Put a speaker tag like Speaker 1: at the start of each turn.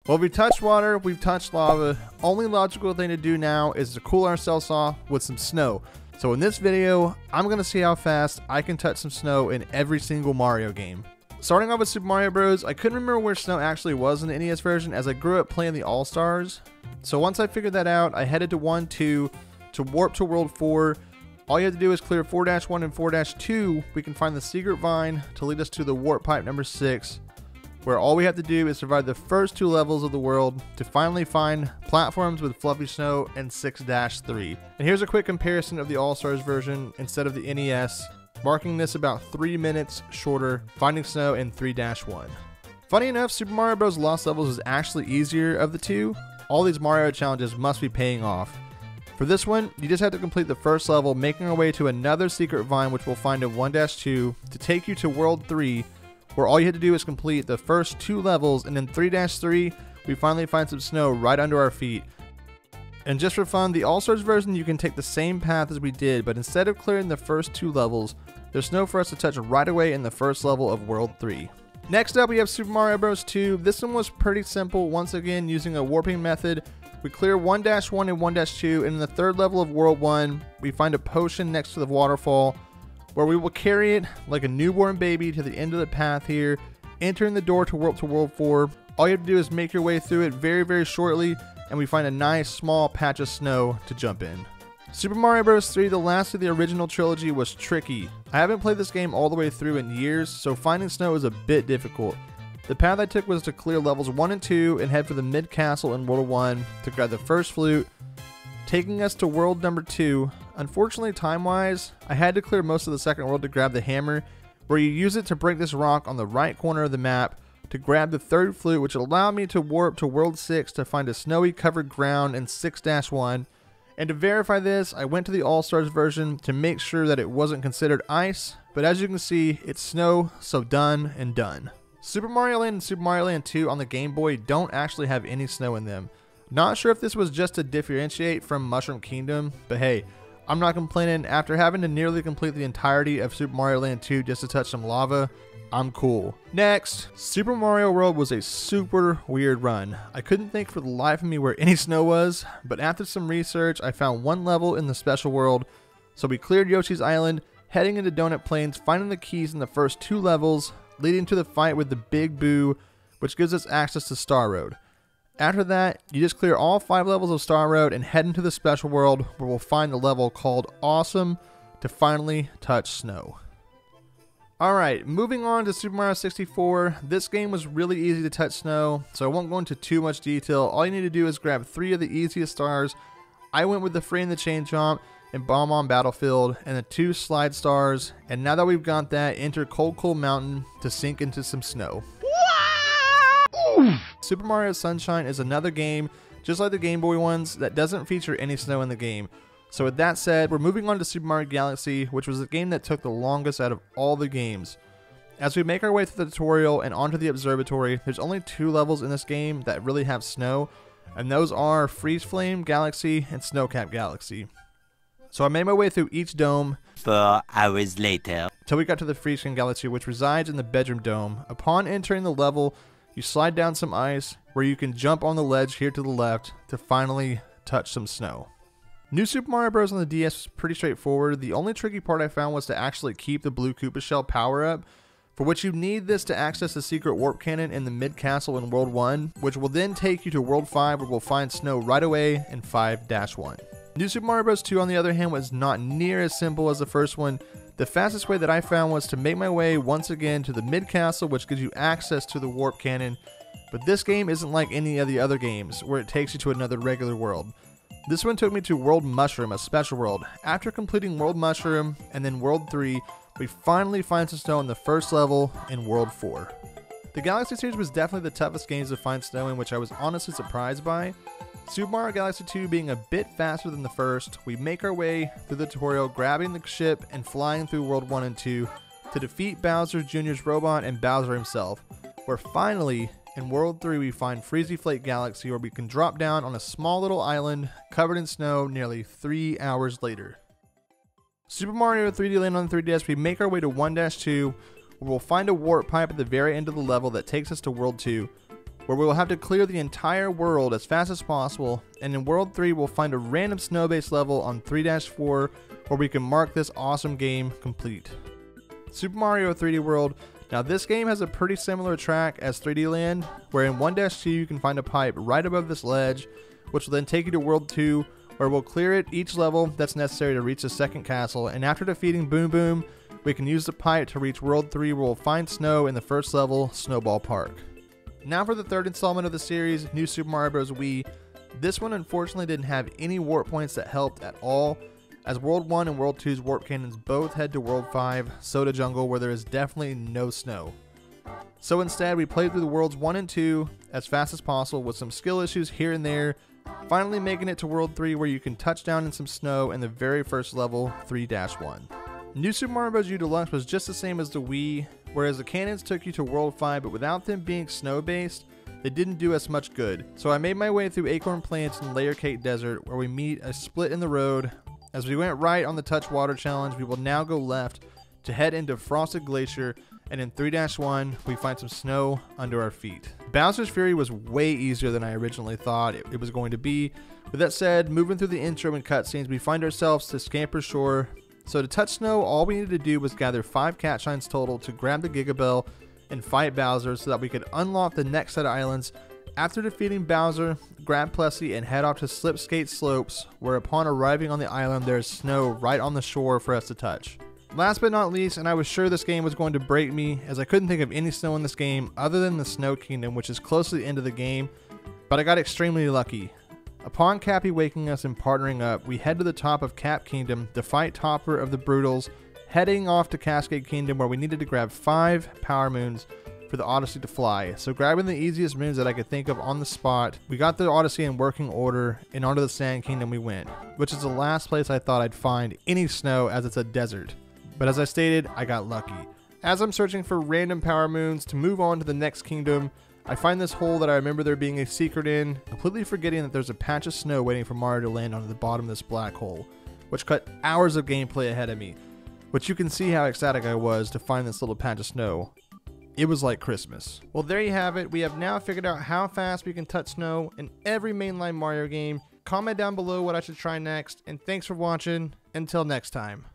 Speaker 1: Well, we've touched water, we've touched lava. Only logical thing to do now is to cool ourselves off with some snow. So in this video, I'm going to see how fast I can touch some snow in every single Mario game. Starting off with Super Mario Bros., I couldn't remember where snow actually was in the NES version as I grew up playing the All-Stars. So once I figured that out, I headed to 1-2 to warp to World 4. All you have to do is clear 4-1 and 4-2. We can find the secret vine to lead us to the warp pipe number 6. Where all we have to do is survive the first 2 levels of the world to finally find platforms with fluffy snow in 6-3. And here's a quick comparison of the All-Stars version instead of the NES, marking this about 3 minutes shorter, finding snow in 3-1. Funny enough, Super Mario Bros. Lost Levels is actually easier of the two. All these Mario challenges must be paying off. For this one, you just have to complete the first level, making our way to another secret vine which we'll find in 1-2 to take you to World 3, where all you had to do is complete the first 2 levels, and in 3-3, we finally find some snow right under our feet. And just for fun, the All-Stars version, you can take the same path as we did, but instead of clearing the first 2 levels, there's snow for us to touch right away in the first level of World 3. Next up, we have Super Mario Bros. 2. This one was pretty simple, once again using a warping method. We clear 1-1 and 1-2, and in the 3rd level of World 1, we find a potion next to the waterfall, where we will carry it like a newborn baby to the end of the path here, entering the door to World 4. All you have to do is make your way through it very shortly, and we find a nice small patch of snow to jump in. Super Mario Bros. 3, the last of the original trilogy, was tricky. I haven't played this game all the way through in years, so finding snow is a bit difficult. The path I took was to clear levels 1 and 2 and head for the mid castle in World 1 to grab the first flute, taking us to world number 2. Unfortunately, time-wise, I had to clear most of the second world to grab the hammer, where you use it to break this rock on the right corner of the map to grab the 3rd flute, which allowed me to warp to World 6 to find a snowy covered ground in 6-1. And to verify this, I went to the All-Stars version to make sure that it wasn't considered ice, but as you can see, it's snow, so done and done. Super Mario Land and Super Mario Land 2 on the Game Boy don't actually have any snow in them. Not sure if this was just to differentiate from Mushroom Kingdom, but hey, I'm not complaining. After having to nearly complete the entirety of Super Mario Land 2 just to touch some lava, I'm cool. Next, Super Mario World was a super weird run. I couldn't think for the life of me where any snow was, but after some research, I found one level in the special world, so we cleared Yoshi's Island, heading into Donut Plains, finding the keys in the first 2 levels, leading to the fight with the Big Boo, which gives us access to Star Road. After that, you just clear all 5 levels of Star Road and head into the special world where we'll find the level called Awesome to finally touch snow. Alright, moving on to Super Mario 64. This game was really easy to touch snow, so I won't go into too much detail. All you need to do is grab 3 of the easiest stars. I went with the Free in the Chain Jump and Bomb on Battlefield and the 2 slide stars, and now that we've got that, enter Cold Mountain to sink into some snow. Super Mario Sunshine is another game, just like the Game Boy ones, that doesn't feature any snow in the game. So with that said, we're moving on to Super Mario Galaxy, which was the game that took the longest out of all the games. As we make our way through the tutorial and onto the observatory, there's only 2 levels in this game that really have snow, and those are Freeze Flame Galaxy and Snowcap Galaxy. So I made my way through each dome
Speaker 2: 4 hours later,
Speaker 1: till we got to the Freeze Flame Galaxy, which resides in the bedroom dome. Upon entering the level, you slide down some ice where you can jump on the ledge here to the left to finally touch some snow. New Super Mario Bros. On the DS was pretty straightforward. The only tricky part I found was to actually keep the blue Koopa Shell power up, for which you need this to access the secret warp cannon in the mid castle in World 1, which will then take you to World 5 where we'll find snow right away in 5-1. New Super Mario Bros. 2 on the other hand was not near as simple as the first one. The fastest way that I found was to make my way once again to the mid castle, which gives you access to the warp cannon, but this game isn't like any of the other games where it takes you to another regular world. This one took me to World Mushroom, a special world. After completing World Mushroom and then World 3, we finally find some snow in the first level in World 4. The Galaxy series was definitely the toughest games to find snow in, which I was honestly surprised by. Super Mario Galaxy 2 being a bit faster than the first, we make our way through the tutorial, grabbing the ship and flying through World 1 and 2 to defeat Bowser Jr.'s robot and Bowser himself, where finally, in World 3 we find Freezy Flake Galaxy, where we can drop down on a small little island covered in snow nearly 3 hours later. Super Mario 3D Land on the 3DS, we make our way to 1-2, where we'll find a warp pipe at the very end of the level that takes us to World 2. where we will have to clear the entire world as fast as possible, and in World 3 we'll find a random snow-based level on 3-4 where we can mark this awesome game complete. Super Mario 3D World. Now this game has a pretty similar track as 3D Land, where in 1-2 you can find a pipe right above this ledge, which will then take you to World 2, where we'll clear it each level that's necessary to reach the second castle, and after defeating Boom Boom, we can use the pipe to reach World 3 where we'll find snow in the first level, Snowball Park. Now for the third installment of the series, New Super Mario Bros. Wii. This one unfortunately didn't have any warp points that helped at all, as World 1 and World 2's warp cannons both head to World 5, Soda Jungle, where there is definitely no snow. So instead, we played through the Worlds 1 and 2 as fast as possible with some skill issues here and there, finally making it to World 3 where you can touch down in some snow in the very first level, 3-1. New Super Mario Bros. U Deluxe was just the same as the Wii, whereas the cannons took you to World 5, but without them being snow-based, they didn't do us much good. So I made my way through Acorn Plants and Layer Cake Desert, where we meet a split in the road. As we went right on the Touch Water Challenge, we will now go left to head into Frosted Glacier, and in 3-1, we find some snow under our feet. Bowser's Fury was way easier than I originally thought it was going to be. With that said, moving through the intro and cutscenes, we find ourselves to Scamper Shore. So to touch snow, all we needed to do was gather 5 cat shines total to grab the Giga Bell and fight Bowser so that we could unlock the next set of islands. After defeating Bowser, grab Plessy and head off to Slipskate Slopes, where upon arriving on the island there is snow right on the shore for us to touch. Last but not least, and I was sure this game was going to break me, as I couldn't think of any snow in this game other than the Snow Kingdom, which is close to the end of the game, but I got extremely lucky. Upon Cappy waking us and partnering up, we head to the top of Cap Kingdom to fight Topper of the Brutals, heading off to Cascade Kingdom where we needed to grab 5 Power Moons for the Odyssey to fly. So grabbing the easiest moons that I could think of on the spot, we got the Odyssey in working order, and onto the Sand Kingdom we went, which is the last place I thought I'd find any snow as it's a desert. But as I stated, I got lucky. As I'm searching for random Power Moons to move on to the next kingdom, I find this hole that I remember there being a secret in, completely forgetting that there's a patch of snow waiting for Mario to land onto the bottom of this black hole, which cut hours of gameplay ahead of me, which you can see how ecstatic I was to find this little patch of snow. It was like Christmas. Well, there you have it. We have now figured out how fast we can touch snow in every mainline Mario game. Comment down below what I should try next, and thanks for watching. Until next time.